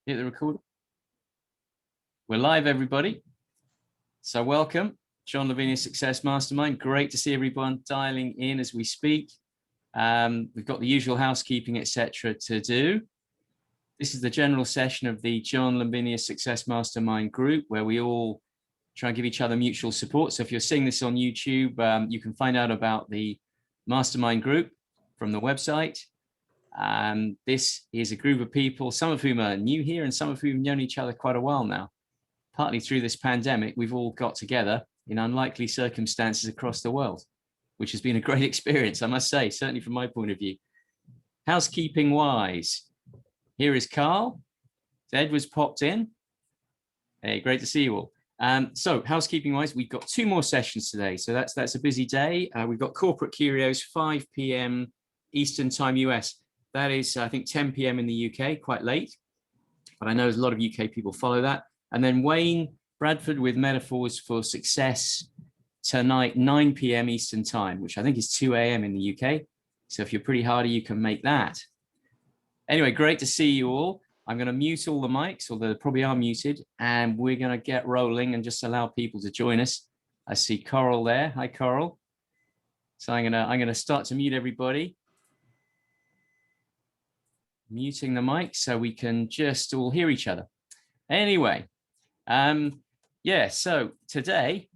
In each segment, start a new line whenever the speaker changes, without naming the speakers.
Hit the recorder. We're live, everybody. So welcome, John Lavenia, Success Mastermind. Great to see everyone dialing in as we speak. We've got the usual housekeeping, etc. to do. This is the general session of the John Lavenia Success Mastermind group, where we all try and give each other mutual support. So if you're seeing this on YouTube, you can find out about the Mastermind group from the website. This is a group of people, some of whom are new here and some of whom have known each other quite a while now. Partly through this pandemic, we've all got together in unlikely circumstances across the world, which has been a great experience, I must say, certainly from my point of view. Housekeeping wise, here is Carl. Edward's popped in. Hey, great to see you all. So housekeeping wise, we've got 2 more sessions today. So that's a busy day. We've got Corporate Curios, 5 p.m. Eastern Time US. That is, I think, 10 p.m. in the UK, quite late. But I know there's a lot of UK people follow that. And then Wayne Bradford with Metaphors for Success tonight, 9 p.m. Eastern Time, which I think is 2 a.m. in the UK. So if you're pretty hardy, you can make that. Anyway, great to see you all. I'm going to mute all the mics, although they probably are muted, and we're going to get rolling and just allow people to join us. I see Coral there. Hi, Coral. So I'm going to start to mute everybody. Muting the mic so we can just all hear each other. Anyway, yeah, so today,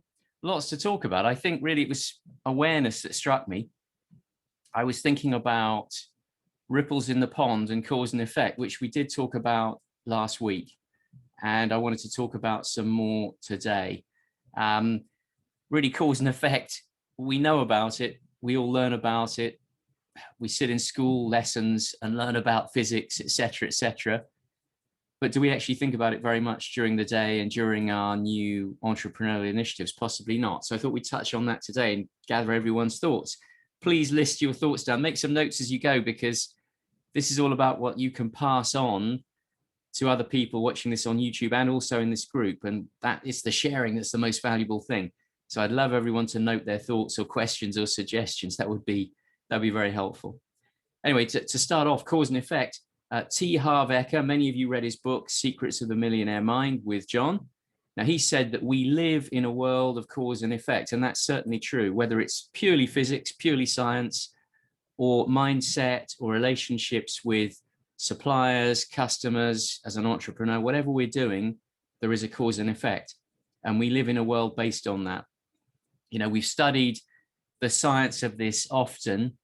lots to talk about. I think really it was awareness that struck me. I was thinking about ripples in the pond and cause and effect, which we did talk about last week. And I wanted to talk about some more today. Really cause and effect, we know about it. We all learn about it. We sit in school lessons and learn about physics, etc., etc. But do we actually think about it very much during the day and during our new entrepreneurial initiatives? Possibly not. So I thought we'd touch on that today and gather everyone's thoughts. Please list your thoughts down. Make some notes as you go, because this is all about what you can pass on to other people watching this on YouTube and also in this group. And that is the sharing that's the most valuable thing. So I'd love everyone to note their thoughts or questions or suggestions. That'd be very helpful. Anyway, to start off, cause and effect. T. Harv Eker, many of you read his book, Secrets of the Millionaire Mind with John. Now, he said that we live in a world of cause and effect, and that's certainly true, whether it's purely physics, purely science, or mindset, or relationships with suppliers, customers, as an entrepreneur, whatever we're doing, there is a cause and effect. And we live in a world based on that. You know, we've studied the science of this often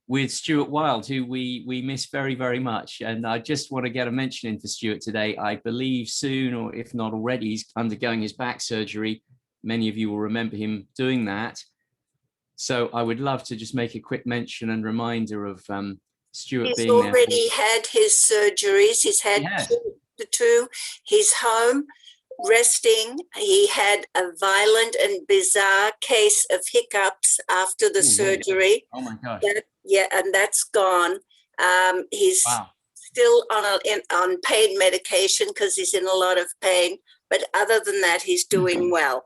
with Stuart Wilde, who we miss very, very much. And I just want to get a mention in for Stuart today. I believe soon, or if not already, he's undergoing his back surgery. Many of you will remember him doing that. So I would love to just make a quick mention and reminder of Stuart being there. He's
already had his surgeries. He's had two. He's home, resting. He had a violent and bizarre case of hiccups after the surgery.
Oh my gosh.
And that's gone. He's still on pain medication because he's in a lot of pain. But other than that, he's doing well.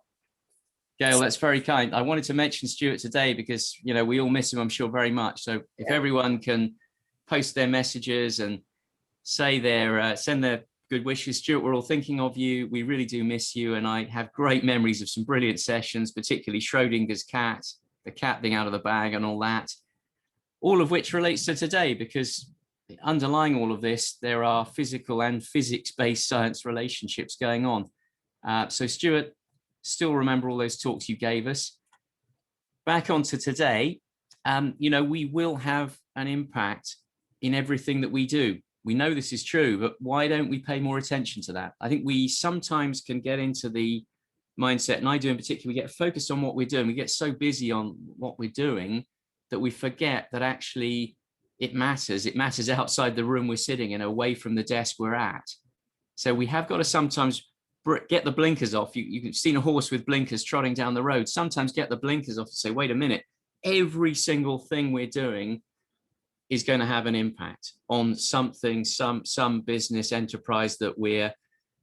Gail, that's very kind. I wanted to mention Stuart today because, you know, we all miss him, I'm sure, very much. So if everyone can post their messages and say send their good wishes. Stuart, we're all thinking of you. We really do miss you. And I have great memories of some brilliant sessions, particularly Schrodinger's cat, the cat being out of the bag and all that, all of which relates to today, because underlying all of this, there are physical and physics-based science relationships going on. So Stuart, still remember all those talks you gave us. Back onto today, you know, we will have an impact in everything that we do. We know this is true, but why don't we pay more attention to that? I think we sometimes can get into the mindset, and I do in particular, we get focused on what we're doing. We get so busy on what we're doing that we forget that actually it matters. It matters outside the room we're sitting in, away from the desk we're at. So we have got to sometimes get the blinkers off. You've seen a horse with blinkers trotting down the road. Sometimes get the blinkers off and say, wait a minute, every single thing we're doing is going to have an impact on something, some business enterprise that we're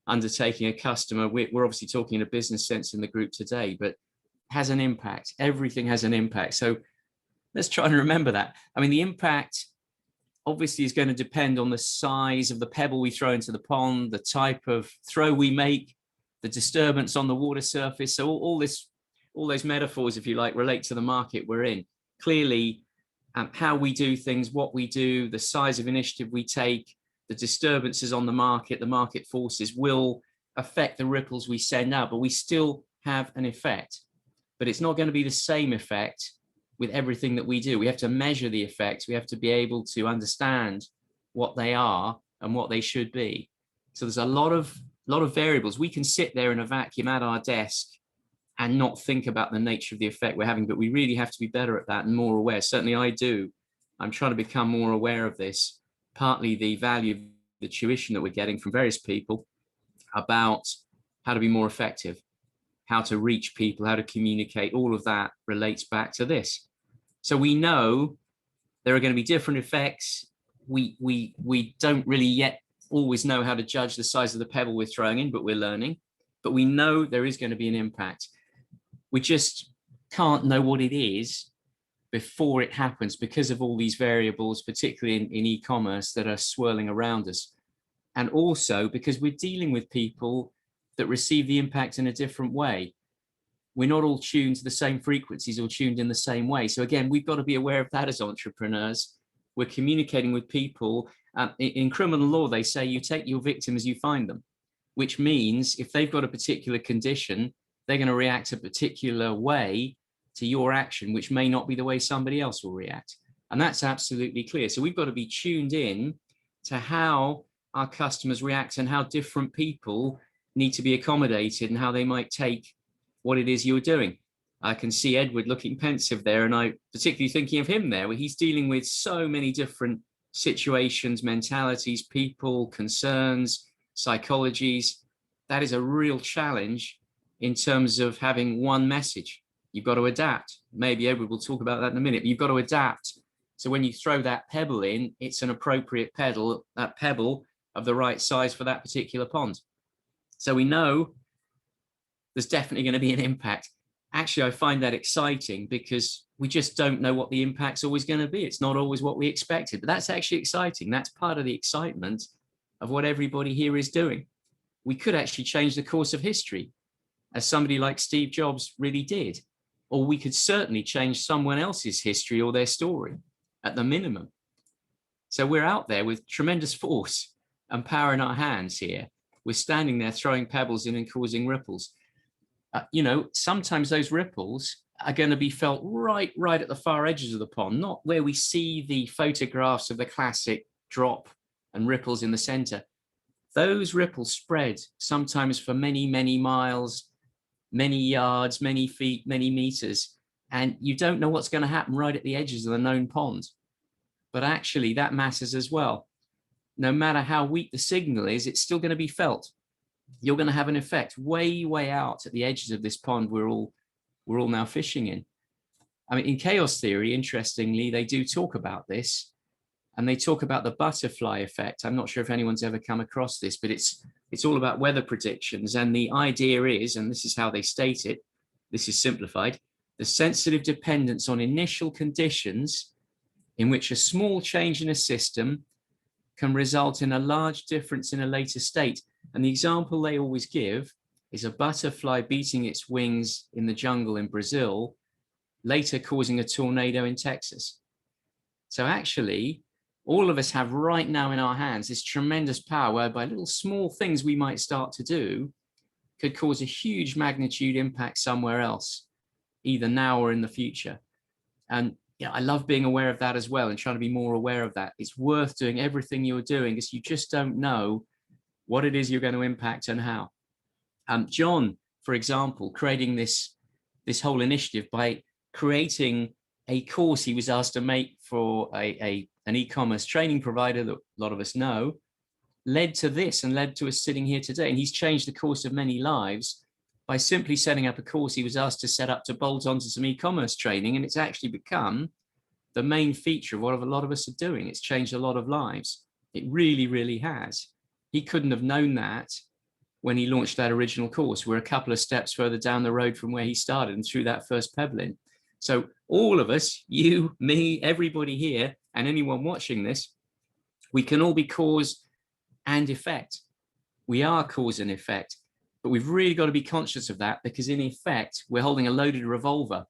undertaking, a customer. We're obviously talking in a business sense in the group today, but has an impact. Everything has an impact. So let's try and remember that. I mean, the impact obviously is going to depend on the size of the pebble we throw into the pond, the type of throw we make, the disturbance on the water surface. So all those metaphors, if you like, relate to the market we're in. Clearly, how we do things, what we do, the size of initiative we take, the disturbances on the market forces will affect the ripples we send out, but we still have an effect. But it's not going to be the same effect with everything that we do. We have to measure the effects. We have to be able to understand what they are and what they should be. So there's a lot of variables. We can sit there in a vacuum at our desk and not think about the nature of the effect we're having, but we really have to be better at that and more aware. Certainly I do. I'm trying to become more aware of this, partly the value of the tuition that we're getting from various people about how to be more effective, how to reach people, how to communicate. All of that relates back to this. So we know there are going to be different effects. We don't really yet always know how to judge the size of the pebble we're throwing in, but we're learning. But we know there is going to be an impact. We just can't know what it is before it happens because of all these variables, particularly in e-commerce, that are swirling around us. And also because we're dealing with people that receive the impact in a different way. We're not all tuned to the same frequencies or tuned in the same way. So again, we've got to be aware of that as entrepreneurs. We're communicating with people. In criminal law, they say you take your victim as you find them, which means if they've got a particular condition, they're going to react a particular way to your action, which may not be the way somebody else will react. And that's absolutely clear. So we've got to be tuned in to how our customers react and how different people need to be accommodated and how they might take what it is you're doing. I can see Edward looking pensive there, and I particularly thinking of him there, where he's dealing with so many different situations, mentalities, people, concerns, psychologies. That is a real challenge in terms of having one message. You've got to adapt. Maybe Edward will talk about that in a minute, but you've got to adapt. So when you throw that pebble in, it's an appropriate pebble of the right size for that particular pond. So we know there's definitely going to be an impact. Actually, I find that exciting because we just don't know what the impact's always going to be. It's not always what we expected, but that's actually exciting. That's part of the excitement of what everybody here is doing. We could actually change the course of history, as somebody like Steve Jobs really did. Or we could certainly change someone else's history or their story at the minimum. So we're out there with tremendous force and power in our hands here. We're standing there throwing pebbles in and causing ripples. Sometimes those ripples are going to be felt right at the far edges of the pond, not where we see the photographs of the classic drop and ripples in the center. Those ripples spread sometimes for many, many miles, many yards, many feet, many meters, and you don't know what's going to happen right at the edges of the known pond. But actually that matters as well. No matter how weak the signal is, it's still going to be felt. You're going to have an effect way out at the edges of this pond we're all now fishing in. I mean, in chaos theory, interestingly, they do talk about this, and they talk about the butterfly effect. I'm not sure if anyone's ever come across this, but it's all about weather predictions. And the idea is, and this is how they state it, this is simplified, the sensitive dependence on initial conditions in which a small change in a system can result in a large difference in a later state. And the example they always give is a butterfly beating its wings in the jungle in Brazil, later causing a tornado in Texas. So actually, all of us have right now in our hands this tremendous power whereby little small things we might start to do could cause a huge magnitude impact somewhere else, either now or in the future. And I love being aware of that as well and trying to be more aware of that. It's worth doing everything you're doing because you just don't know what it is you're going to impact and how. John, for example, creating this whole initiative by creating a course he was asked to make for an e-commerce training provider that a lot of us know, led to this and led to us sitting here today. And he's changed the course of many lives by simply setting up a course he was asked to set up to bolt onto some e-commerce training. And it's actually become the main feature of what a lot of us are doing. It's changed a lot of lives. It really has. He couldn't have known that when he launched that original course. We're a couple of steps further down the road from where he started and threw that first pebble in. So all of us, you, me, everybody here, and anyone watching this, We can all be cause and effect. We are cause and effect, but we've really got to be conscious of that, because in effect, we're holding a loaded revolver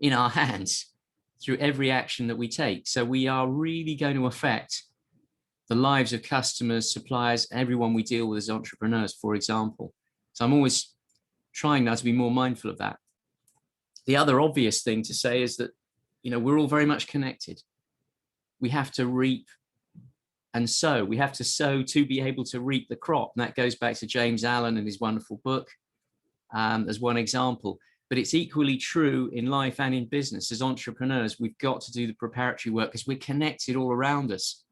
in our hands through every action that we take. So we are really going to affect the lives of customers, suppliers, everyone we deal with as entrepreneurs, for example. So I'm always trying now to be more mindful of that. The other obvious thing to say is that, we're all very much connected. We have to reap and sow. We have to sow to be able to reap the crop. And that goes back to James Allen and his wonderful book as one example. But it's equally true in life and in business. As entrepreneurs, we've got to do the preparatory work, because we're connected all around us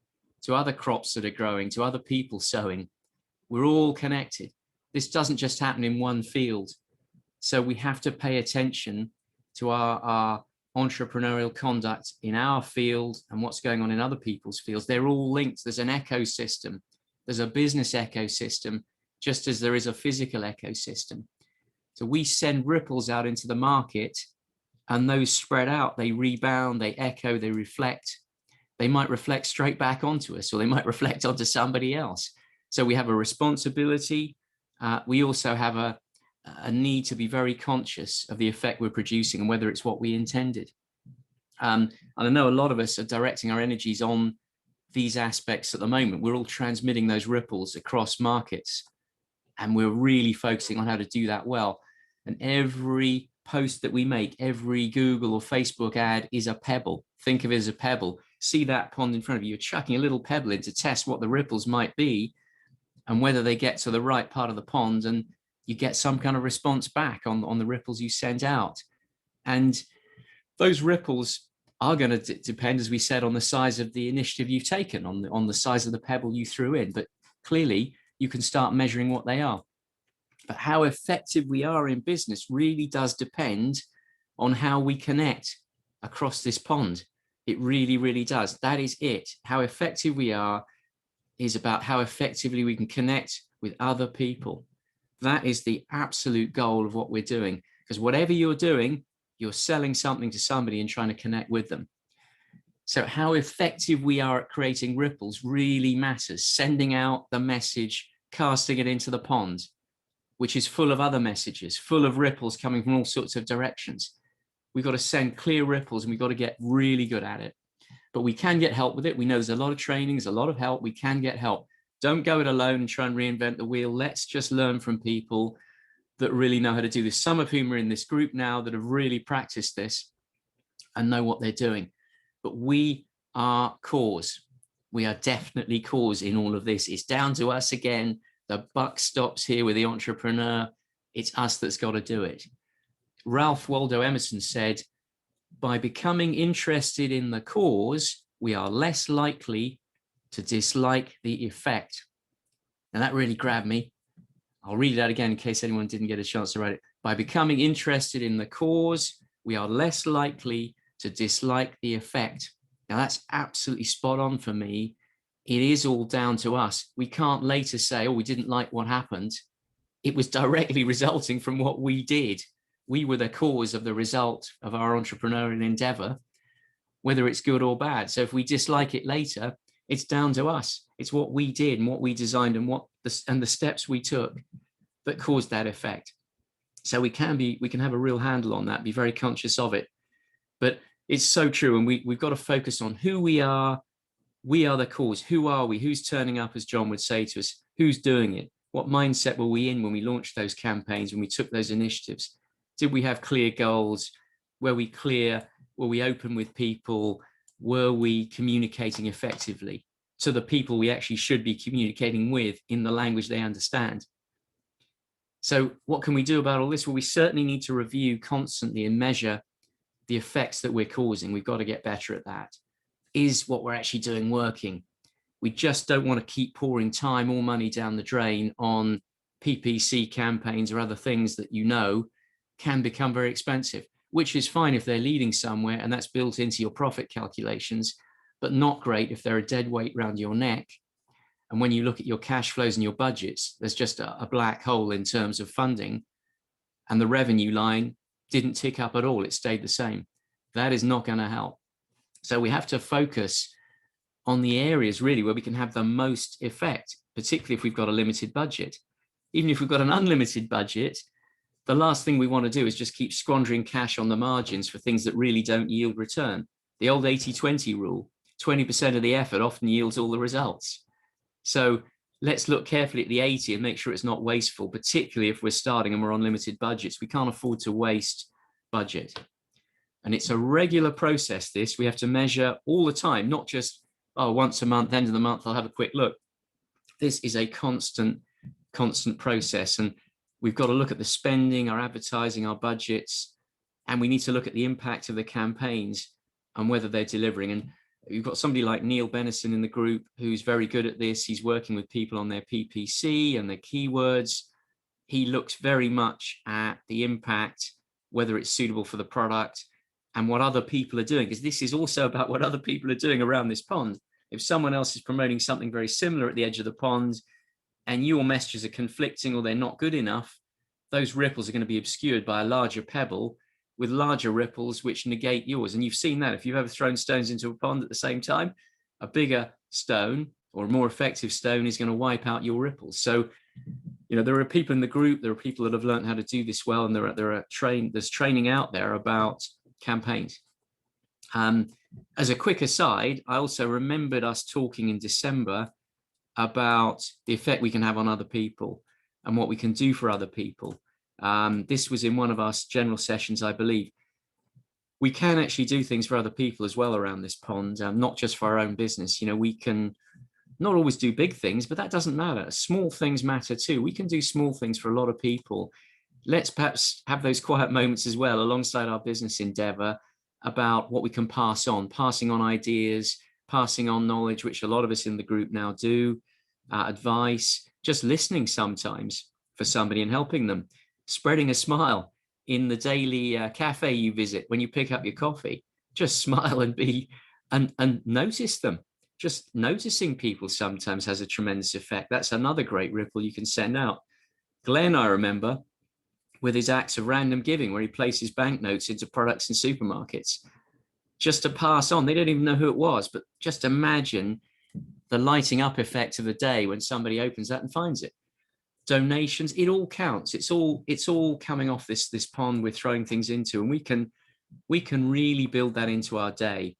to other crops that are growing, to other people sowing. We're all connected. This doesn't just happen in one field. So we have to pay attention to our entrepreneurial conduct in our field and what's going on in other people's fields. They're all linked. There's an ecosystem. There's a business ecosystem, just as there is a physical ecosystem. So we send ripples out into the market, and those spread out. They rebound, they echo, they reflect. They might reflect straight back onto us, or they might reflect onto somebody else. So we have a responsibility. We also have a need to be very conscious of the effect we're producing and whether it's what we intended. And I know a lot of us are directing our energies on these aspects at the moment. We're all transmitting those ripples across markets, and we're really focusing on how to do that well. And every post that we make, every Google or Facebook ad is a pebble. Think of it as a pebble. See that pond in front of you. You're chucking a little pebble in to test what the ripples might be and whether they get to the right part of the pond, and you get some kind of response back on the ripples you sent out. And those ripples are going to depend, as we said, on the size of the initiative you've taken, on the size of the pebble you threw in. But clearly, you can start measuring what they are. But how effective we are in business really does depend on how we connect across this pond. It really, really does. That is it. How effective we are is about how effectively we can connect with other people. That is the absolute goal of what we're doing, because whatever you're doing, you're selling something to somebody and trying to connect with them. So how effective we are at creating ripples really matters. Sending out the message, casting it into the pond, which is full of other messages, full of ripples coming from all sorts of directions. We've got to send clear ripples, and we've got to get really good at it. But we can get help with it. We know there's a lot of training, there's a lot of help. We can get help. Don't go it alone and try and reinvent the wheel. Let's just learn from people that really know how to do this. Some of whom are in this group now that have really practiced this and know what they're doing. But we are cause. We are definitely cause in all of this. It's down to us again. The buck stops here with the entrepreneur. It's us that's got to do it. Ralph Waldo Emerson said, by becoming interested in the cause, we are less likely to dislike the effect. And that really grabbed me. I'll read that again in case anyone didn't get a chance to write it. By becoming interested in the cause, we are less likely to dislike the effect. Now that's absolutely spot on for me. It is all down to us. We can't later say, oh, we didn't like what happened. It was directly resulting from what we did. We were the cause of the result of our entrepreneurial endeavor, whether it's good or bad. So if we dislike it later, it's down to us. It's what we did and what we designed and the steps we took that caused that effect. So we can have a real handle on that, be very conscious of it. But it's so true. And we've got to focus on who we are. We are the cause. Who are we? Who's turning up, as John would say to us? Who's doing it? What mindset were we in when we launched those campaigns, when we took those initiatives? Did we have clear goals? Were we clear? Were we open with people? Were we communicating effectively to the people we actually should be communicating with in the language they understand? So what can we do about all this? Well, we certainly need to review constantly and measure the effects that we're causing. We've got to get better at that. Is what we're actually doing working? We just don't want to keep pouring time or money down the drain on PPC campaigns or other things that can become very expensive, which is fine if they're leading somewhere and that's built into your profit calculations, but not great if they're a dead weight around your neck. And when you look at your cash flows and your budgets, there's just a black hole in terms of funding, and the revenue line didn't tick up at all. It stayed the same. That is not going to help. So we have to focus on the areas really where we can have the most effect, particularly if we've got a limited budget. Even if we've got an unlimited budget, the last thing we want to do is just keep squandering cash on the margins for things that really don't yield return. The old 80-20 rule, 20% of the effort often yields all the results. So let's look carefully at the 80 and make sure it's not wasteful, particularly if we're starting and we're on limited budgets. We can't afford to waste budget. And it's a regular process, this. We have to measure all the time, not just, oh, once a month, end of the month, I'll have a quick look. This is a constant process. And we've got to look at the spending, our advertising, our budgets, and we need to look at the impact of the campaigns and whether they're delivering. And you've got somebody like Neil Bennison in the group who's very good at this. He's working with people on their PPC and their keywords. He looks very much at the impact, whether it's suitable for the product and what other people are doing, because this is also about what other people are doing around this pond. If someone else is promoting something very similar at the edge of the pond and your messages are conflicting or they're not good enough, those ripples are going to be obscured by a larger pebble with larger ripples which negate yours. And you've seen that if you've ever thrown stones into a pond at the same time, a bigger stone or a more effective stone is going to wipe out your ripples. So, you know, there are people in the group, there are people that have learned how to do this well, and there's training out there about campaigns. As a quick aside, I also remembered us talking in December about the effect we can have on other people and what we can do for other people. This was in one of our general sessions, I believe. We can actually do things for other people as well around this pond, not just for our own business. You know, we can not always do big things, but that doesn't matter. Small things matter too. We can do small things for a lot of people. Let's perhaps have those quiet moments as well alongside our business endeavor about what we can passing on ideas, passing on knowledge, which a lot of us in the group now do, advice, just listening sometimes for somebody and helping them, spreading a smile in the daily cafe you visit when you pick up your coffee. Just smile and be and notice them. Just noticing people sometimes has a tremendous effect. That's another great ripple you can send out. Glenn, I remember, with his acts of random giving, where he places banknotes into products in supermarkets, just to pass on. They don't even know who it was, but just imagine the lighting up effect of the day when somebody opens that and finds it. Donations, it all counts. It's all coming off this pond we're throwing things into, and we can really build that into our day.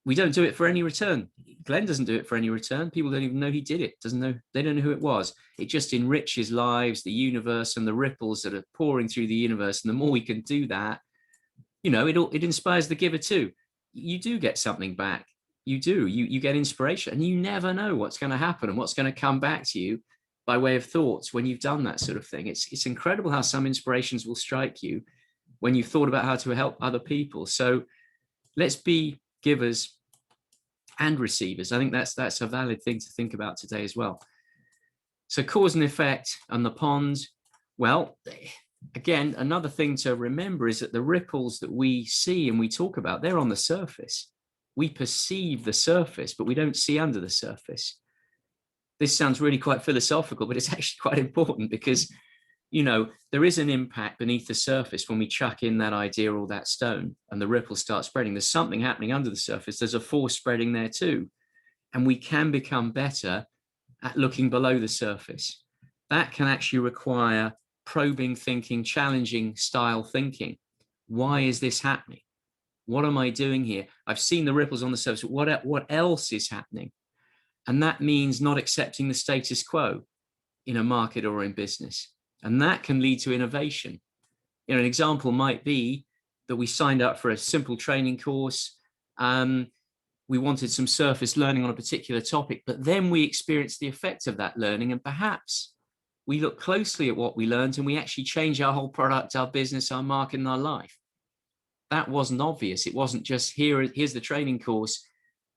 We don't do it for any return. Glenn doesn't do it for any return. People don't even know he did it. They don't know who it was. It just enriches lives, the universe, and the ripples that are pouring through the universe. And the more we can do that, you know, it inspires the giver too. You do get something back. You do. You get inspiration, and you never know what's going to happen and what's going to come back to you by way of thoughts when you've done that sort of thing. It's incredible how some inspirations will strike you when you've thought about how to help other people. So let's be givers and receivers. I think that's a valid thing to think about today as well. So cause and effect and the pond. Well, again, another thing to remember is that the ripples that we see and we talk about, they're on the surface. We perceive the surface, but we don't see under the surface. This sounds really quite philosophical, but it's actually quite important because, you know, there is an impact beneath the surface when we chuck in that idea or that stone and the ripples start spreading. There's something happening under the surface. There's a force spreading there too. And we can become better at looking below the surface. That can actually require probing thinking, challenging style thinking. Why is this happening? What am I doing here? I've seen the ripples on the surface. What else is happening? And that means not accepting the status quo in a market or in business. And that can lead to innovation. You know, an example might be that we signed up for a simple training course. We wanted some surface learning on a particular topic, but then we experienced the effect of that learning. And perhaps we look closely at what we learned and we actually change our whole product, our business, our market, and our life. That wasn't obvious. It wasn't just here's the training course.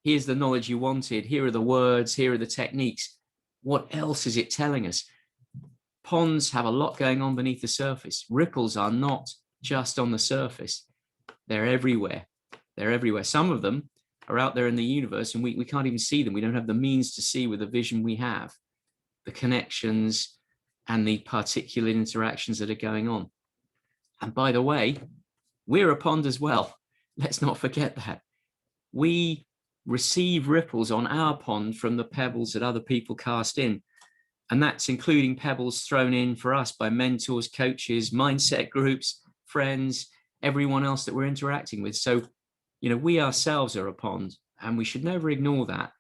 Here's the knowledge you wanted. Here are the words. Here are the techniques. What else is it telling us? Ponds have a lot going on beneath the surface. Ripples are not just on the surface. They're everywhere. They're everywhere. Some of them are out there in the universe and we can't even see them. We don't have the means to see with the vision we have, the connections and the particular interactions that are going on. And by the way, we're a pond as well. Let's not forget that. We receive ripples on our pond from the pebbles that other people cast in. And that's including pebbles thrown in for us by mentors, coaches, mindset groups, friends, everyone else that we're interacting with. So, you know, we ourselves are a pond, and we should never ignore that.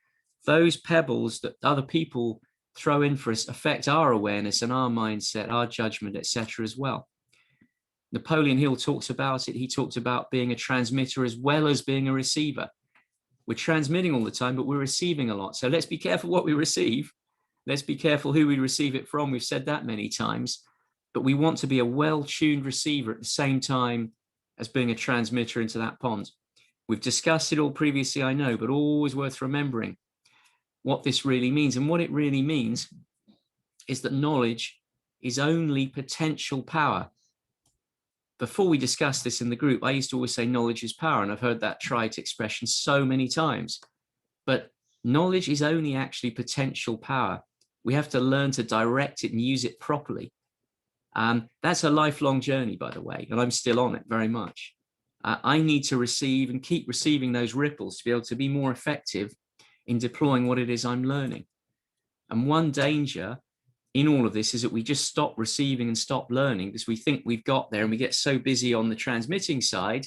Those pebbles that other people throw in for us affect our awareness and our mindset, our judgment, etc. as well. Napoleon Hill talks about it. He talked about being a transmitter as well as being a receiver. We're transmitting all the time, but we're receiving a lot. So let's be careful what we receive. Let's be careful who we receive it from. We've said that many times, but we want to be a well-tuned receiver at the same time as being a transmitter into that pond. We've discussed it all previously, I know, but always worth remembering what this really means. And what it really means is that knowledge is only potential power. Before we discussed this in the group, I used to always say knowledge is power, and I've heard that trite expression so many times. But knowledge is only actually potential power. We have to learn to direct it and use it properly. That's a lifelong journey, by the way, and I'm still on it very much. I need to receive and keep receiving those ripples to be able to be more effective in deploying what it is I'm learning. And one danger in all of this is that we just stop receiving and stop learning because we think we've got there, and we get so busy on the transmitting side,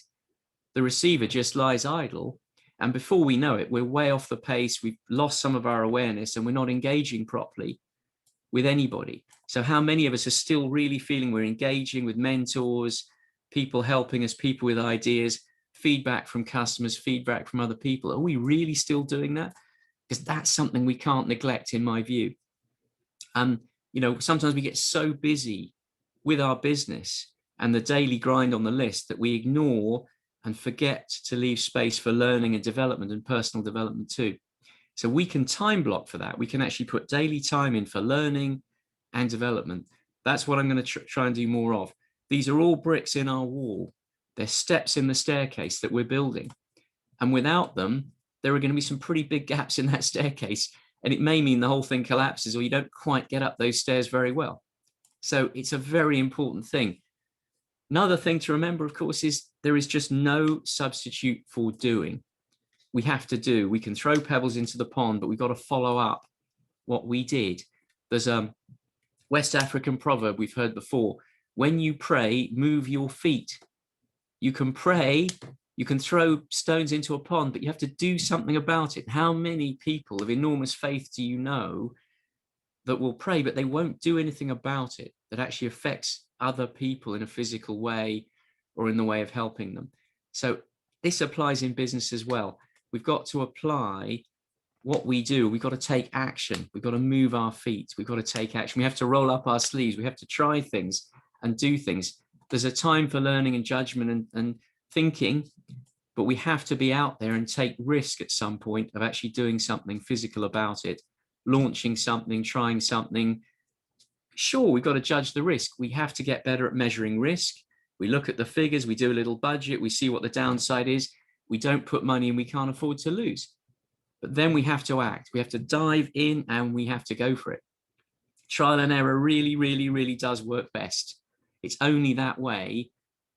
the receiver just lies idle. And before we know it, we're way off the pace. We've lost some of our awareness, and we're not engaging properly with anybody. So how many of us are still really feeling we're engaging with mentors, people helping us, people with ideas, feedback from customers, feedback from other people? Are we really still doing that? Because that's something we can't neglect, in my view. You know, sometimes we get so busy with our business and the daily grind on the list that we ignore and forget to leave space for learning and development and personal development too. So we can time block for that. We can actually put daily time in for learning and development. That's what I'm going to try and do more of. These are all bricks in our wall. They're steps in the staircase that we're building. And without them, there are going to be some pretty big gaps in that staircase. And it may mean the whole thing collapses, or you don't quite get up those stairs very well. So it's a very important thing. Another thing to remember, of course, is there is just no substitute for doing. We have to do. We can throw pebbles into the pond, but we've got to follow up what we did. There's a West African proverb we've heard before. When you pray, move your feet. You can pray, you can throw stones into a pond, but you have to do something about it. How many people of enormous faith do you know that will pray, but they won't do anything about it that actually affects other people in a physical way or in the way of helping them? So this applies in business as well. We've got to apply what we do. We've got to take action. We've got to move our feet. We've got to take action. We have to roll up our sleeves. We have to try things and do things. There's a time for learning and judgment and thinking, but we have to be out there and take risk at some point of actually doing something physical about it, launching something, trying something. Sure, we've got to judge the risk. We have to get better at measuring risk. We look at the figures, we do a little budget, we see what the downside is. We don't put money in we can't afford to lose. But then we have to act. We have to dive in and we have to go for it. Trial and error really, really, really does work best. It's only that way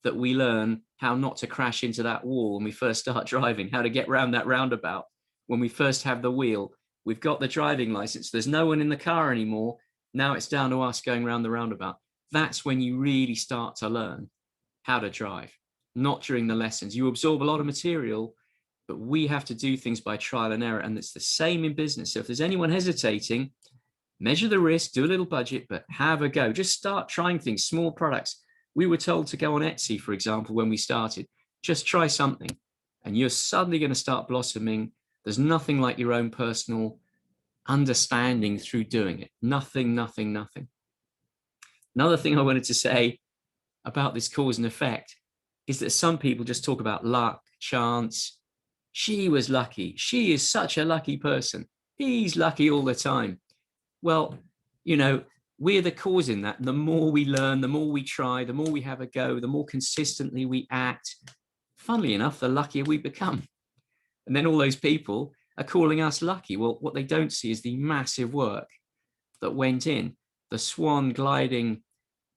that we learn how not to crash into that wall when we first start driving, how to get around that roundabout. When we first have the wheel, we've got the driving license. There's no one in the car anymore. Now it's down to us going around the roundabout. That's when you really start to learn how to drive, not during the lessons. You absorb a lot of material, but we have to do things by trial and error. And it's the same in business. So if there's anyone hesitating, measure the risk, do a little budget, but have a go. Just start trying things, small products. We were told to go on Etsy, for example, when we started. Just try something and you're suddenly going to start blossoming. There's nothing like your own personal understanding through doing it. Nothing, nothing, nothing. Another thing I wanted to say about this cause and effect is that some people just talk about luck, chance. She was lucky. She is such a lucky person. He's lucky all the time. Well, you know, we're the cause in that. The more we learn, the more we try, the more we have a go, the more consistently we act, funnily enough, the luckier we become. And then all those people are calling us lucky. Well, what they don't see is the massive work that went in. The swan gliding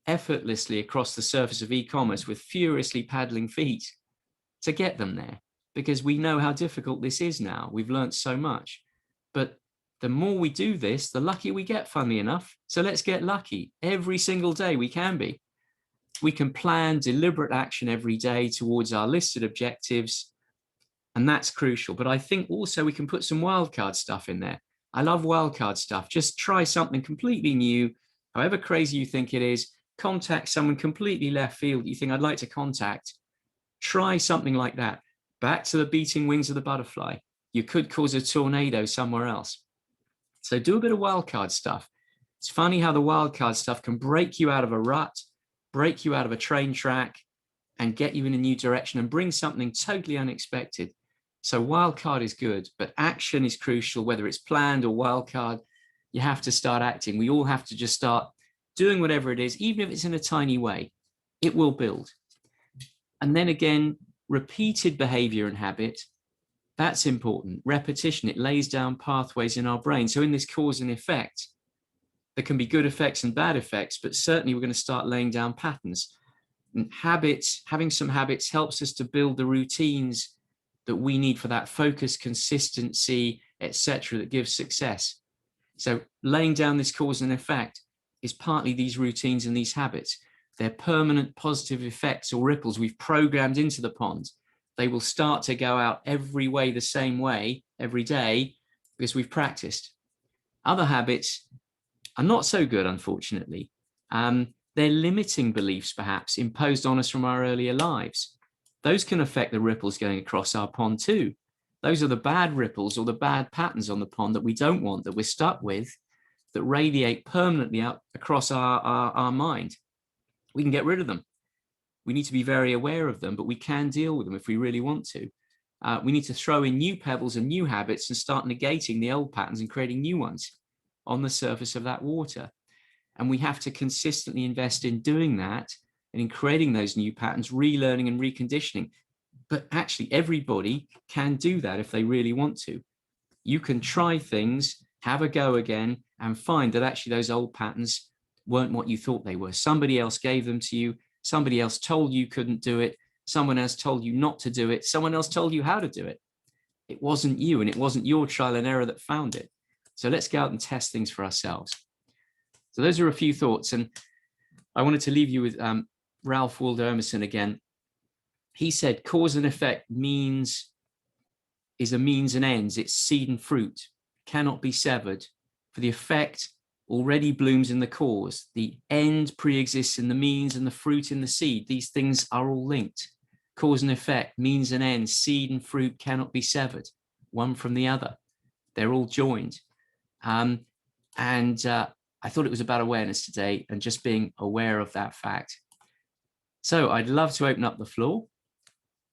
effortlessly across the surface of e-commerce with furiously paddling feet to get them there. because we know how difficult this is now. We've learned so much. But the more we do this, the luckier we get, funnily enough. So let's get lucky every single day we can be. We can plan deliberate action every day towards our listed objectives, and that's crucial. But I think also we can put some wildcard stuff in there. I love wildcard stuff. Just try something completely new, however crazy you think it is. Contact someone completely left field that you think I'd like to contact. Try something like that. Back to the beating wings of the butterfly. You could cause a tornado somewhere else. So do a bit of wildcard stuff. It's funny how the wildcard stuff can break you out of a rut, break you out of a train track, and get you in a new direction and bring something totally unexpected. So wildcard is good, but action is crucial, whether it's planned or wildcard. You have to start acting. We all have to just start doing whatever it is, even if it's in a tiny way. It will build. And then again, repeated behavior and habit, that's important. Repetition, it lays down pathways in our brain. So in this cause and effect, there can be good effects and bad effects, but certainly we're going to start laying down patterns. And habits, having some habits helps us to build the routines that we need for that focus, consistency, etc., that gives success. So laying down this cause and effect is partly these routines and these habits. They're permanent positive effects or ripples we've programmed into the pond. They will start to go out every way the same way every day because we've practiced. Other habits are not so good, unfortunately. They're limiting beliefs, perhaps, imposed on us from our earlier lives. Those can affect the ripples going across our pond too. Those are the bad ripples or the bad patterns on the pond that we don't want, that we're stuck with, that radiate permanently out across our mind. We can get rid of them. We need to be very aware of them, but we can deal with them if we really want to. We need to throw in new pebbles and new habits and start negating the old patterns and creating new ones on the surface of that water. And we have to consistently invest in doing that and in creating those new patterns, relearning and reconditioning. But actually, everybody can do that if they really want to. You can try things, have a go again, and find that actually those old patterns weren't what you thought they were. Somebody else gave them to you. Somebody else told you couldn't do it. Someone else told you not to do it. Someone else told you how to do it. It wasn't you, and it wasn't your trial and error that found it. So let's go out and test things for ourselves. So those are a few thoughts. And I wanted to leave you with Ralph Waldo Emerson again. He said, cause and effect is a means and ends. It's seed and fruit, cannot be severed. For the effect already blooms in the cause. The end pre-exists in the means and the fruit in the seed. These things are all linked. Cause and effect, means and ends, seed and fruit cannot be severed, one from the other. They're all joined. I thought it was about awareness today and just being aware of that fact. So I'd love to open up the floor.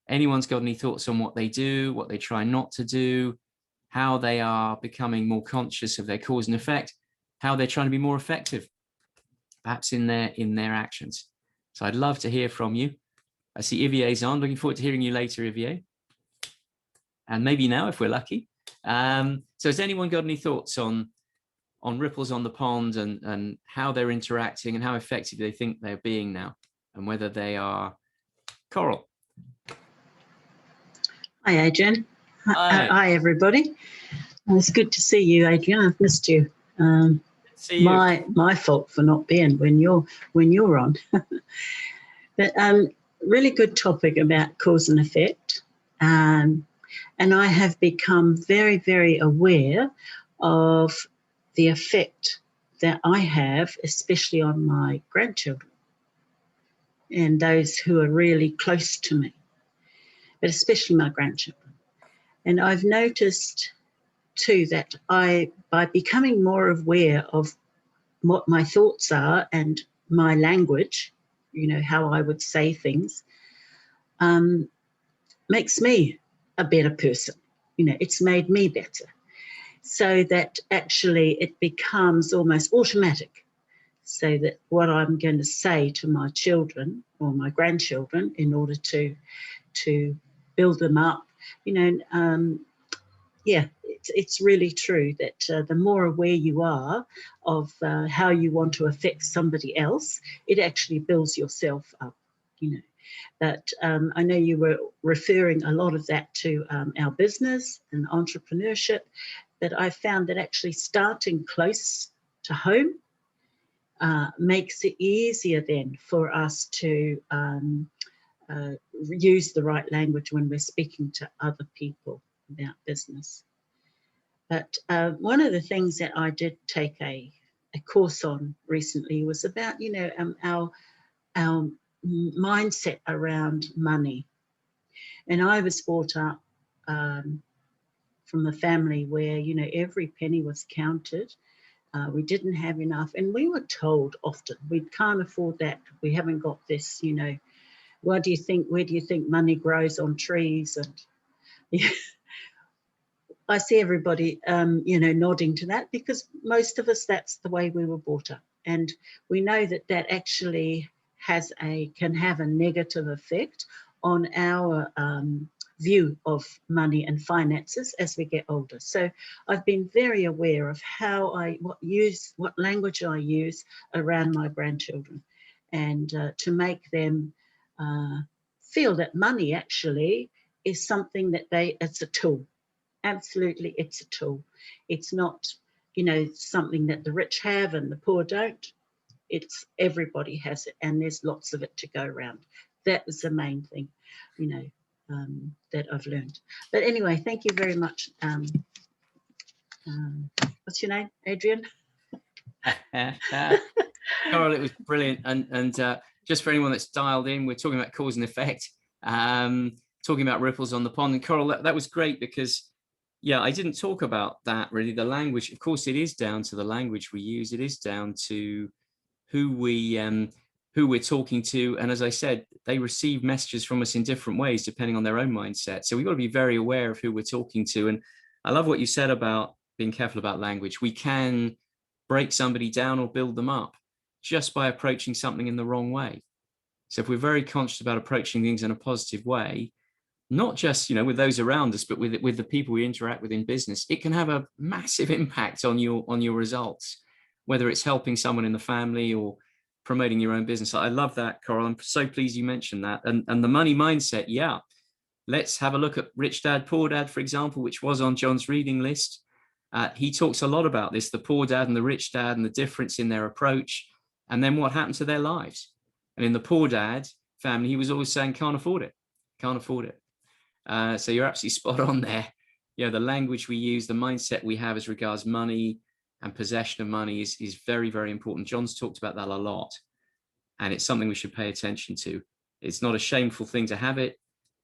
Anyone's got any thoughts on what they do, what they try not to do, how they are becoming more conscious of their cause and effect, how they're trying to be more effective, perhaps in their actions. So I'd love to hear from you. I see Ivier's on. Looking forward to hearing you later, Ivier. And maybe now, if we're lucky. So has anyone got any thoughts on ripples on the pond and how they're interacting and how effective they think they're being now, and whether they are? Coral.
Hi, Adrian.
Hi.
Hi, everybody. It's good to see you, Adrian. I've missed you.
See you.
My fault for not being when you're on. But really good topic about cause and effect. And I have become very, very aware of the effect that I have, especially on my grandchildren and those who are really close to me, but especially my grandchildren. And I've noticed too that by becoming more aware of what my thoughts are and my language, how I would say things, makes me a better person. It's made me better. So that actually it becomes almost automatic. So that what I'm going to say to my children or my grandchildren in order to build them up, it's really true that the more aware you are of how you want to affect somebody else, it actually builds yourself up, But I know you were referring a lot of that to our business and entrepreneurship, but I found that actually starting close to home makes it easier then for us to use the right language when we're speaking to other people about business. But one of the things that I did take a course on recently was about, you know, our mindset around money. And I was brought up from a family where, you know, every penny was counted. We didn't have enough, and we were told often we can't afford that. We haven't got this, you know. Where do you think money grows on trees? And yeah, I see everybody, you know, nodding to that, because most of us, that's the way we were brought up, and we know that that actually can have a negative effect on our view of money and finances as we get older. So I've been very aware of how what language I use around my grandchildren, and to make them feel that money actually is something that it's a tool. Absolutely, it's a tool. It's not, you know, something that the rich have and the poor don't. It's everybody has it, and there's lots of it to go around. That was the main thing, you know, that I've learned. But anyway, thank you very much. What's your name, Adrian?
Coral, it was brilliant. And just for anyone that's dialed in, we're talking about cause and effect, talking about ripples on the pond. And Coral, that was great, because yeah, I didn't talk about that really. The language, of course, it is down to the language we use. It is down to who we're talking to. And as I said, they receive messages from us in different ways, depending on their own mindset. So we've got to be very aware of who we're talking to. And I love what you said about being careful about language. We can break somebody down or build them up just by approaching something in the wrong way. So if we're very conscious about approaching things in a positive way, not just, you know, with those around us, but with the people we interact with in business, it can have a massive impact on your results, whether it's helping someone in the family or promoting your own business. I love that, Coral. I'm so pleased you mentioned that. And the money mindset, yeah. Let's have a look at Rich Dad, Poor Dad, for example, which was on John's reading list. He talks a lot about this, the poor dad and the rich dad, and the difference in their approach, and then what happened to their lives. And in the poor dad family, he was always saying, can't afford it, can't afford it. So you're absolutely spot on there. You know, the language we use, the mindset we have as regards money and possession of money is very, very important. John's talked about that a lot, and it's something we should pay attention to. It's not a shameful thing to have it.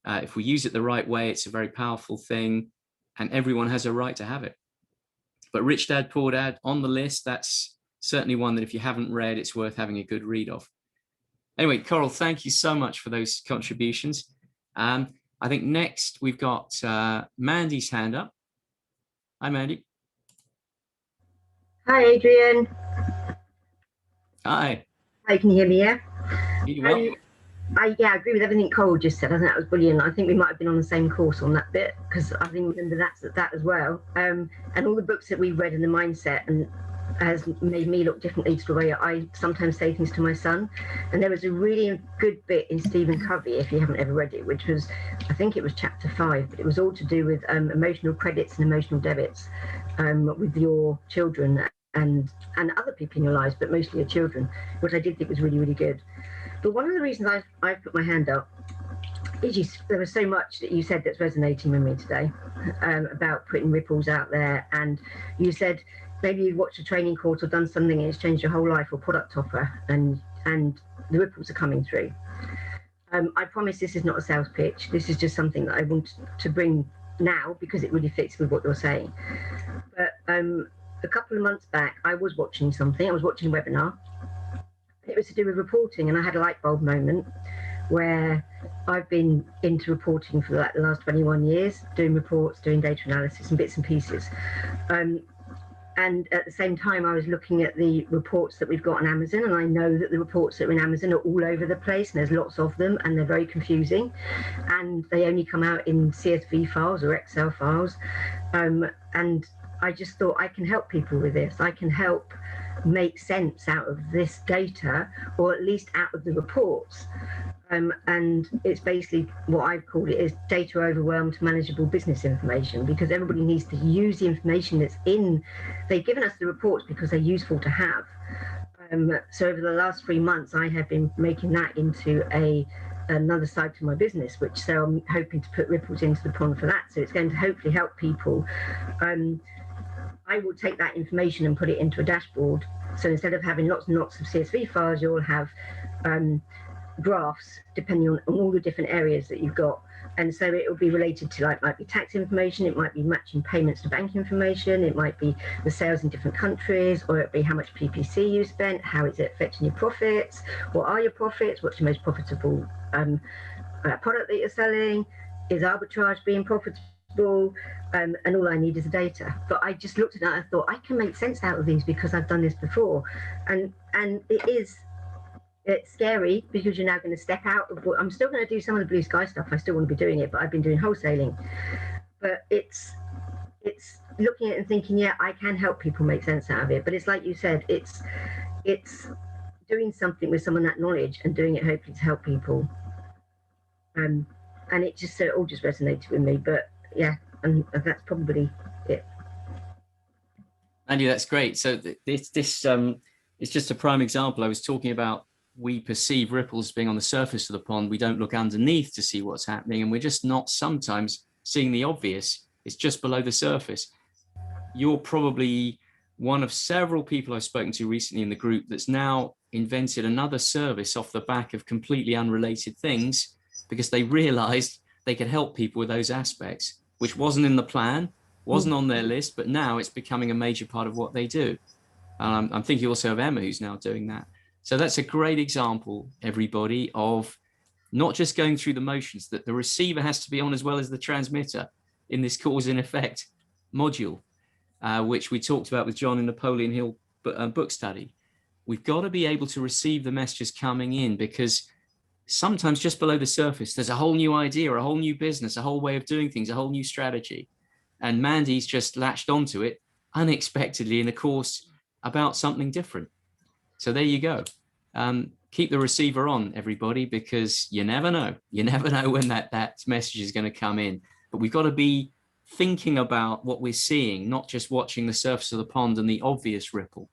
If we use it the right way, it's a very powerful thing, and everyone has a right to have it. But Rich Dad, Poor Dad on the list, that's certainly one that if you haven't read, it's worth having a good read of. Anyway, Coral, thank you so much for those contributions. I think next we've got Mandy's hand up. Hi, Mandy.
Hi, Adrian.
Hi.
Hi, can you hear me? Yeah.
Well.
I agree with everything Cole just said. I think that was brilliant. I think we might have been on the same course on that bit, because I think remember that as well. And all the books that we've read in the mindset and has made me look differently to the way I sometimes say things to my son. And there was a really good bit in Stephen Covey, if you haven't ever read it, which was, I think it was chapter 5, but it was all to do with emotional credits and emotional debits with your children and other people in your lives, but mostly your children, which I did think was really, really good. But one of the reasons I put my hand up is there was so much that you said that's resonating with me today about putting ripples out there. And you said maybe you've watched a training course or done something and it's changed your whole life, or product offer, and the ripples are coming through. I promise this is not a sales pitch. This is just something that I want to bring now because it really fits with what you're saying. But a couple of months back, I was watching something. I was watching a webinar. It was to do with reporting, and I had a light bulb moment where I've been into reporting for the last 21 years, doing reports, doing data analysis and bits and pieces. And at the same time, I was looking at the reports that we've got on Amazon, and I know that the reports that are in Amazon are all over the place, and there's lots of them, and they're very confusing, and they only come out in CSV files or Excel files. And I just thought I can help people with this. I can help make sense out of this data, or at least out of the reports. And it's basically what I've called it is data overwhelmed manageable business information, because everybody needs to use the information that's in. They've given us the reports because they're useful to have. So over the last 3 months, I have been making that into another side to my business, which so I'm hoping to put ripples into the pond for that. So it's going to hopefully help people. I will take that information and put it into a dashboard. So instead of having lots and lots of CSV files, you'll have graphs depending on all the different areas that you've got. And so it will be related to, like, might be tax information, it might be matching payments to bank information, it might be the sales in different countries, or it'll be how much PPC you spent, how is it affecting your profits, what are your profits, what's your most profitable product that you're selling, is arbitrage being profitable, and all I need is the data. But I just looked at that and I thought, I can make sense out of these because I've done this before. And it's scary because you're now going to step out of what I'm still going to do some of the blue sky stuff. I still want to be doing it, but I've been doing wholesaling. But it's looking at it and thinking, yeah, I can help people make sense out of it. But it's like you said, it's doing something with some of that knowledge and doing it hopefully to help people. And it just all just resonated with me. But yeah, and that's probably it.
Andy, that's great. So this it's just a prime example. I was talking about, we perceive ripples being on the surface of the pond. We don't look underneath to see what's happening, and we're just not sometimes seeing the obvious. It's just below the surface. You're probably one of several people I've spoken to recently in the group that's now invented another service off the back of completely unrelated things, because they realized they could help people with those aspects, which wasn't in the plan, wasn't on their list, but now it's becoming a major part of what they do. I'm thinking also of Emma, who's now doing that. So that's a great example, everybody, of not just going through the motions, that the receiver has to be on as well as the transmitter in this cause and effect module, which we talked about with John in Napoleon Hill book study. We've got to be able to receive the messages coming in, because sometimes just below the surface, there's a whole new idea, a whole new business, a whole way of doing things, a whole new strategy. And Mandy's just latched onto it unexpectedly in a course about something different. So there you go. Keep the receiver on, everybody, because you never know. You never know when that message is going to come in. But we've got to be thinking about what we're seeing, not just watching the surface of the pond and the obvious ripple.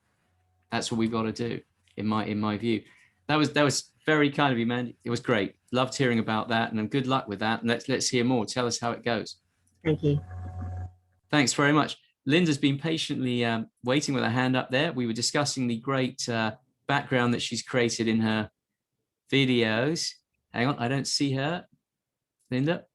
That's what we've got to do, in my view. That was very kind of you, man. It was great. Loved hearing about that, and good luck with that. And let's hear more. Tell us how it goes.
Thank you.
Thanks very much. Linda's been patiently waiting with her hand up there. We were discussing the great background that she's created in her videos. Hang on, I don't see her. Linda?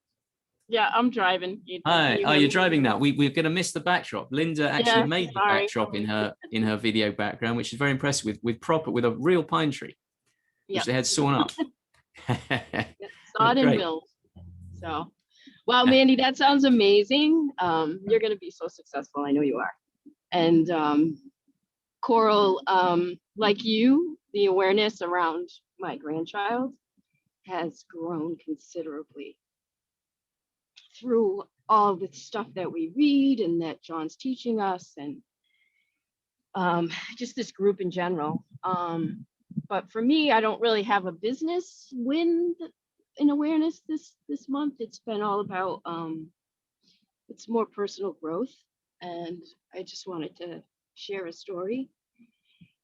Yeah, I'm driving.
Hi. Oh, you're driving now. We're going to miss the backdrop. Linda actually made the backdrop in her video background, which is very impressive, with a real pine tree, which they had sawn up.
Sawed and milled. So, wow, Mandy, that sounds amazing. You're going to be so successful. I know you are. And Coral, like you, the awareness around my grandchild has grown considerably through all the stuff that we read and that John's teaching us, and just this group in general. But for me, I don't really have a business win in awareness this month. It's been all about, it's more personal growth. And I just wanted to share a story,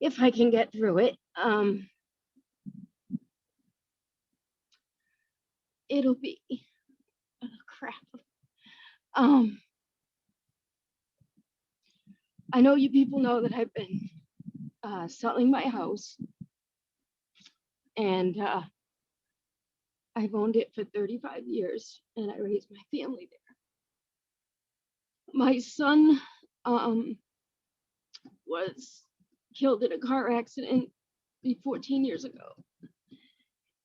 if I can get through it. It'll be, oh crap. I know you people know that I've been selling my house, and I've owned it for 35 years, and I raised my family there. My son was killed in a car accident 14 years ago.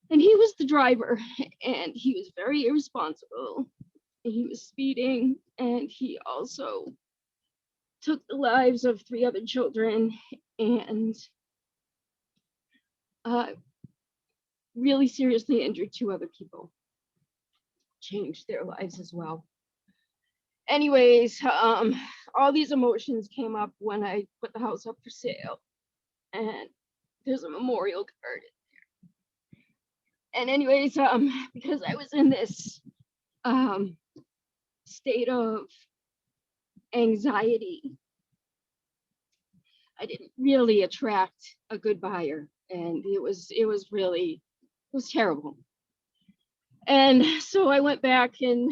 And he was the driver, and he was very irresponsible. He was speeding, and he also took the lives of 3 other children, and really seriously injured 2 other people. Changed their lives as well. Anyways, all these emotions came up when I put the house up for sale. and there's a memorial garden. And anyways, because I was in this state of anxiety, I didn't really attract a good buyer, and it was terrible. And so I went back, and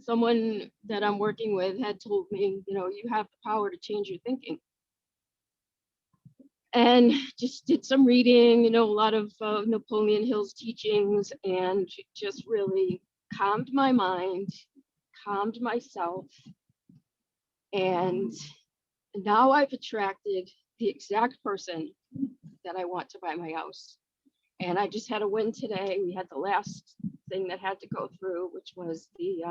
someone that I'm working with had told me, you have the power to change your thinking. And just did some reading, a lot of Napoleon Hill's teachings, and just really calmed my mind, calmed myself. And now I've attracted the exact person that I want to buy my house. And I just had a win today. We had the last thing that had to go through, which was the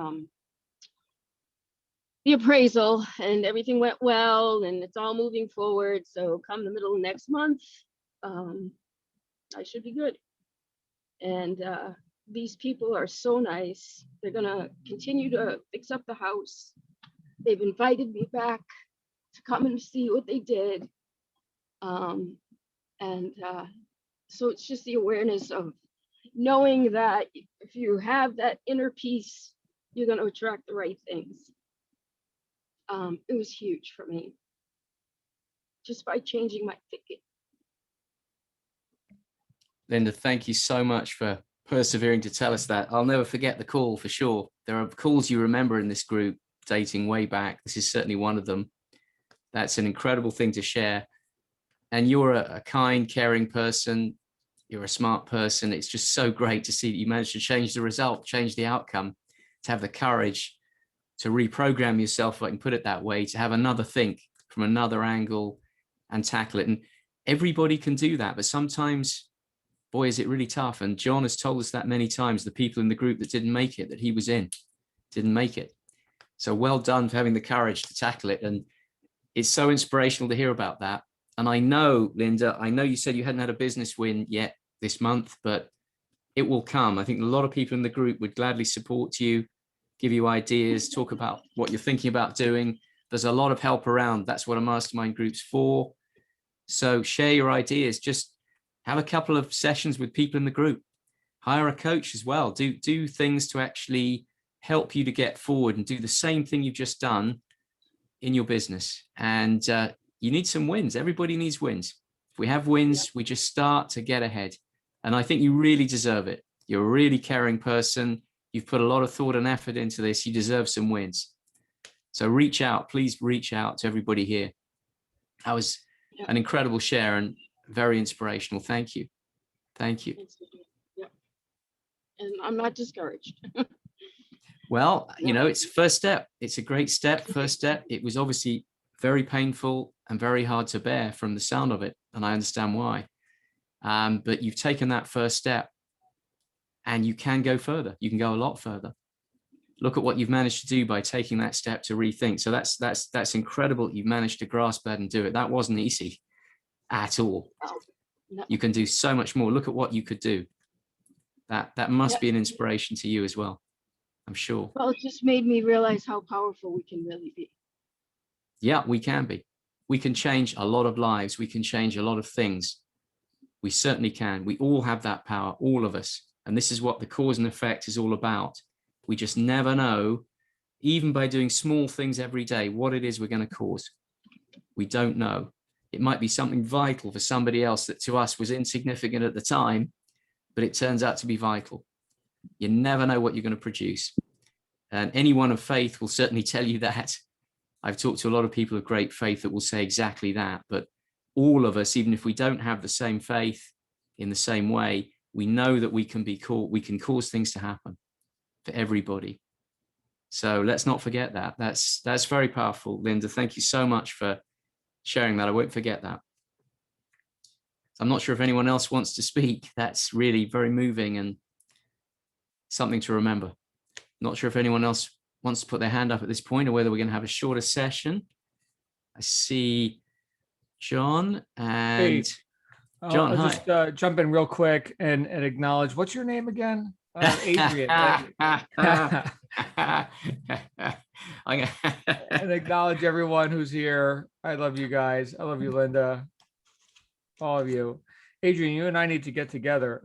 appraisal, and everything went well, and it's all moving forward. So come the middle of next month, I should be good. And these people are so nice. They're gonna continue to fix up the house. They've invited me back to come and see what they did. So it's just the awareness of knowing that if you have that inner peace, you're going to attract the right things. It was huge for me, just by changing my thinking.
Linda, thank you so much for persevering to tell us that. I'll never forget the call, for sure. There are calls you remember in this group dating way back. This is certainly one of them. That's an incredible thing to share. And you're a kind, caring person. You're a smart person. It's just so great to see that you managed to change the result, change the outcome, to have the courage to reprogram yourself, if I can put it that way, to have another think from another angle and tackle it. And everybody can do that, but sometimes, boy, is it really tough. And John has told us that many times, the people in the group that didn't make it, that he was in, didn't make it. So well done for having the courage to tackle it. And it's so inspirational to hear about that. And I know, Linda, I know you said you hadn't had a business win yet this month, but it will come. I think a lot of people in the group would gladly support you, give you ideas, talk about what you're thinking about doing. There's a lot of help around. That's what a mastermind group's for. So share your ideas. Just have a couple of sessions with people in the group. Hire a coach as well. Do things to actually help you to get forward and do the same thing you've just done in your business. And you need some wins. Everybody needs wins. If we have wins, we just start to get ahead. And I think you really deserve it. You're a really caring person. You've put a lot of thought and effort into this. You deserve some wins. So reach out, please reach out to everybody here. That was an incredible share and very inspirational. Thank you. Thank you.
Yeah. And I'm not discouraged.
Well, it's a first step. It's a great step, first step. It was obviously very painful and very hard to bear from the sound of it. And I understand why. But you've taken that first step and you can go further. You can go a lot further. Look at what you've managed to do by taking that step to rethink. So that's incredible. You've managed to grasp that and do it. That wasn't easy at all.
No.
You can do so much more. Look at what you could do. That must be an inspiration to you as well, I'm sure.
Well, it just made me realize how powerful we can really be.
Yeah, we can be. We can change a lot of lives. We can change a lot of things. We certainly can. We all have that power, all of us. And this is what the cause and effect is all about. We just never know, even by doing small things every day, what it is we're going to cause. We don't know. It might be something vital for somebody else that to us was insignificant at the time, but it turns out to be vital. You never know what you're going to produce. And anyone of faith will certainly tell you that. I've talked to a lot of people of great faith that will say exactly that. But all of us, even if we don't have the same faith in the same way, we know that we can cause things to happen for everybody. So let's not forget that. That's very powerful. Linda, thank you so much for sharing that. I won't forget that. I'm not sure if anyone else wants to speak. That's really very moving and something to remember. Not sure if anyone else wants to put their hand up at this point or whether we're going to have a shorter session. I see John and John.
I'll
hi.
just jump in real quick and acknowledge. What's your name again? Adrian. And acknowledge everyone who's here. I love you guys. I love you, Linda. all of you. Adrian, you and I need to get together.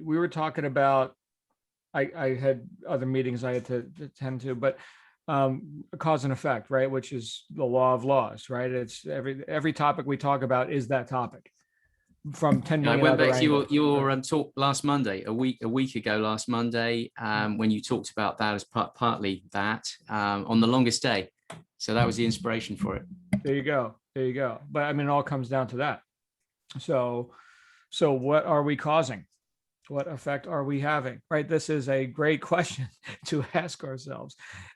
We were talking about, I had other meetings I had to attend to, but cause and effect, right? Which is the law of laws, right? It's every topic we talk about is that topic from 10 million.
I went back to your talk last Monday, a week ago last Monday, when you talked about that as partly that on the longest day. So that was the inspiration for it.
There you go. There you go. But I mean, it all comes down to that. So what are we causing? What effect are we having? Right. This is a great question to ask ourselves.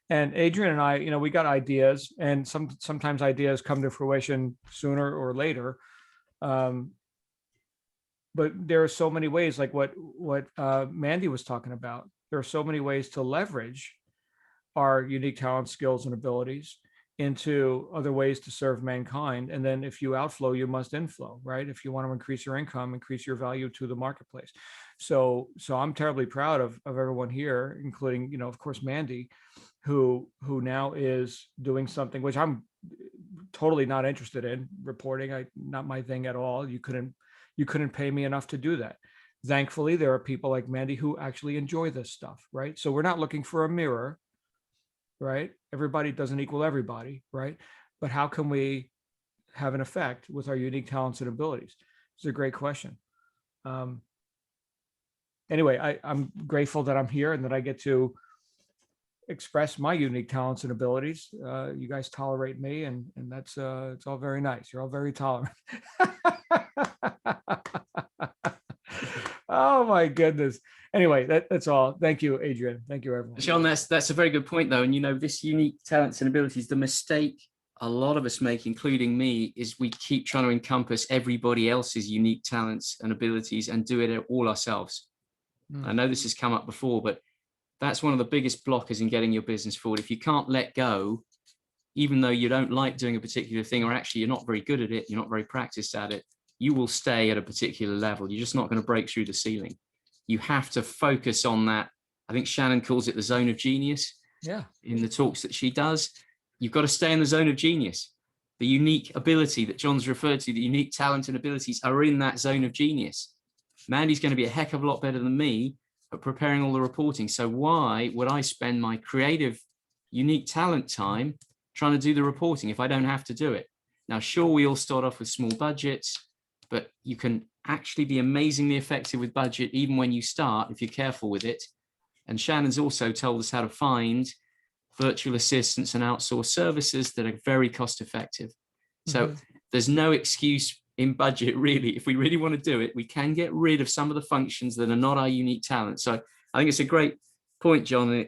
And Adrian and I, we got ideas, and sometimes ideas come to fruition sooner or later. But there are so many ways, like what Mandy was talking about. There are so many ways to leverage our unique talents, skills, and abilities into other ways to serve mankind. And then if you outflow, you must inflow, right? If you want to increase your income, increase your value to the marketplace. So I'm terribly proud of everyone here, including, of course, Mandy, who now is doing something which I'm totally not interested in reporting. Not my thing at all. You couldn't pay me enough to do that. Thankfully, there are people like Mandy who actually enjoy this stuff, right? So we're not looking for a mirror, right? Everybody doesn't equal everybody, right? But how can we have an effect with our unique talents and abilities? It's a great question. Anyway, I'm grateful that I'm here and that I get to express my unique talents and abilities. You guys tolerate me, and that's it's all very nice. You're all very tolerant. Oh my goodness. Anyway, that's all. Thank you, Adrian. Thank you, everyone.
Sean, that's a very good point, though. And this unique talents and abilities, the mistake a lot of us make, including me, is we keep trying to encompass everybody else's unique talents and abilities and do it all ourselves. I know this has come up before, but that's one of the biggest blockers in getting your business forward. If you can't let go, even though you don't like doing a particular thing, or actually you're not very good at it, you're not very practiced at it, you will stay at a particular level. You're just not going to break through the ceiling. You have to focus on that. I think Shannon calls it the zone of genius.
Yeah.
In the talks that she does, you've got to stay in the zone of genius. The unique ability that John's referred to, the unique talent and abilities are in that zone of genius. Mandy's going to be a heck of a lot better than me at preparing all the reporting. So why would I spend my creative, unique talent time trying to do the reporting if I don't have to do it? Now, sure, we all start off with small budgets, but you can actually be amazingly effective with budget even when you start, if you're careful with it. And Shannon's also told us how to find virtual assistants and outsourced services that are very cost effective. So there's no excuse in budget, really. If we really want to do it, we can get rid of some of the functions that are not our unique talent. So I think it's a great point, John. And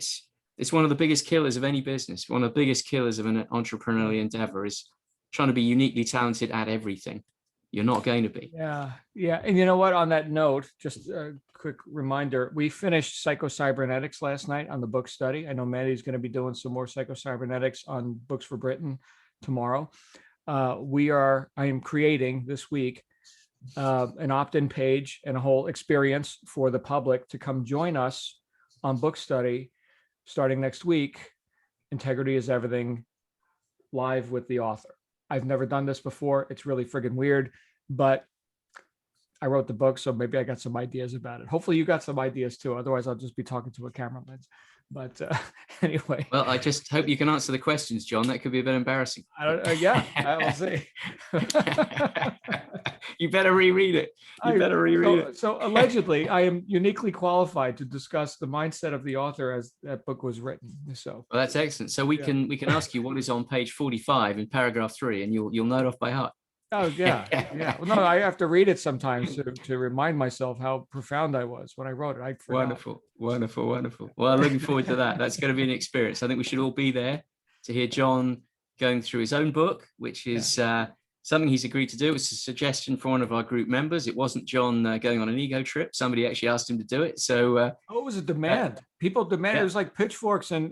it's one of the biggest killers of any business. One of the biggest killers of an entrepreneurial endeavor is trying to be uniquely talented at everything. You're not going to be.
Yeah. And you know what? On that note, just a quick reminder, we finished psychocybernetics last night on the book study. I know Mandy's going to be doing some more psychocybernetics on Books for Britain tomorrow. I am creating this week an opt-in page and a whole experience for the public to come join us on book study starting next week. Integrity is Everything, live with the author. I've never done this before. It's really friggin' weird, but I wrote the book, so maybe I got some ideas about it. Hopefully you got some ideas too. Otherwise I'll just be talking to a camera lens. But anyway.
Well, I just hope you can answer the questions, John. That could be a bit embarrassing.
Yeah, I will see.
You better reread it.
So allegedly, I am uniquely qualified to discuss the mindset of the author as that book was written. So
well, that's excellent. So we can ask you what is on page 45 in paragraph 3, and you'll know it off by heart.
Oh yeah. Well, no, I have to read it sometimes to remind myself how profound I was when I wrote it.
Wonderful. Well, looking forward to that. That's going to be an experience. I think we should all be there to hear John going through his own book, which is something he's agreed to do. It was a suggestion from one of our group members. It wasn't John going on an ego trip. Somebody actually asked him to do it. So it
was a demand. People demanded. It was like pitchforks and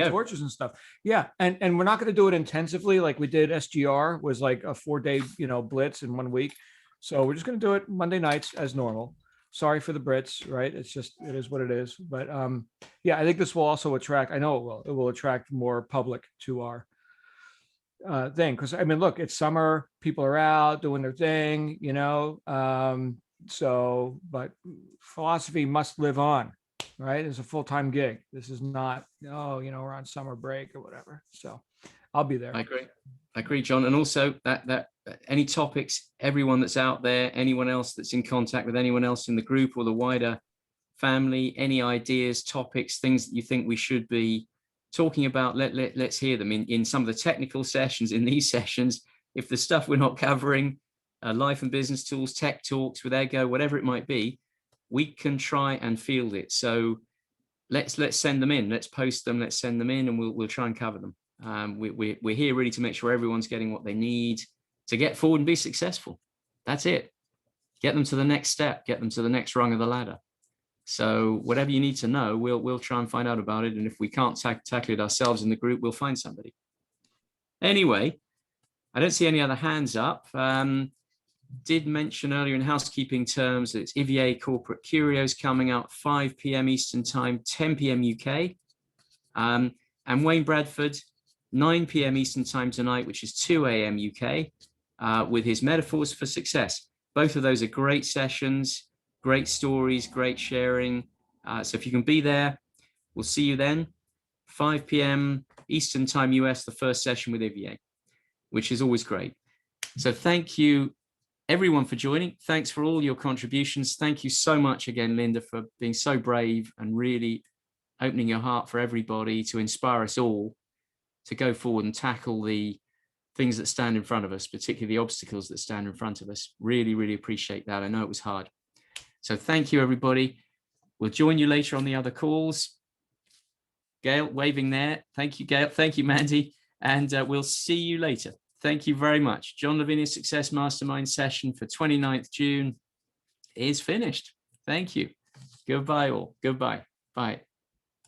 torches and stuff. Yeah, and we're not going to do it intensively like we did. SGR was like a 4-day blitz in 1 week. So we're just going to do it Monday nights as normal. Sorry for the Brits, right? It is what it is. But I think this will also attract. I know it will. It will attract more public to our thing. Because I mean, look, it's summer, people are out doing their thing, you know. So, but philosophy must live on, right? It's a full-time gig. This is not, oh, you know, we're on summer break or whatever. So I'll be there.
I agree, John. And also that any topics, everyone that's out there, anyone else that's in contact with anyone else in the group or the wider family, any ideas, topics, things that you think we should be talking about, let's hear them in some of the technical sessions, in these sessions. If the stuff we're not covering, life and business tools, tech talks with Ego, whatever it might be, we can try and field it. So let's send them in, let's post them, let's send them in, and we'll try and cover them. We're here really to make sure everyone's getting what they need to get forward and be successful. That's it. Get them to the next step, get them to the next rung of the ladder. So whatever you need to know, we'll try and find out about it. And if we can't tackle it ourselves in the group, we'll find somebody. Anyway, I don't see any other hands up. Did mention earlier in housekeeping terms that it's IVA Corporate Curios coming out 5 p.m. Eastern Time, 10 p.m. UK. And Wayne Bradford, 9 p.m. Eastern Time tonight, which is 2 a.m. UK, with his Metaphors for Success. Both of those are great sessions, great stories, great sharing. So if you can be there, we'll see you then. 5 p.m. Eastern Time US, the first session with IVA, which is always great. So thank you, everyone, for joining. Thanks for all your contributions. Thank you so much again, Linda, for being so brave and really opening your heart for everybody to inspire us all to go forward and tackle the things that stand in front of us, particularly the obstacles that stand in front of us. Really, really appreciate that. I know it was hard. So thank you, everybody. We'll join you later on the other calls. Gail, waving there. Thank you, Gail. Thank you, Mandy. And we'll see you later. Thank you very much. John Lavenia's Success Mastermind session for 29th June is finished. Thank you. Goodbye all. Goodbye. Bye.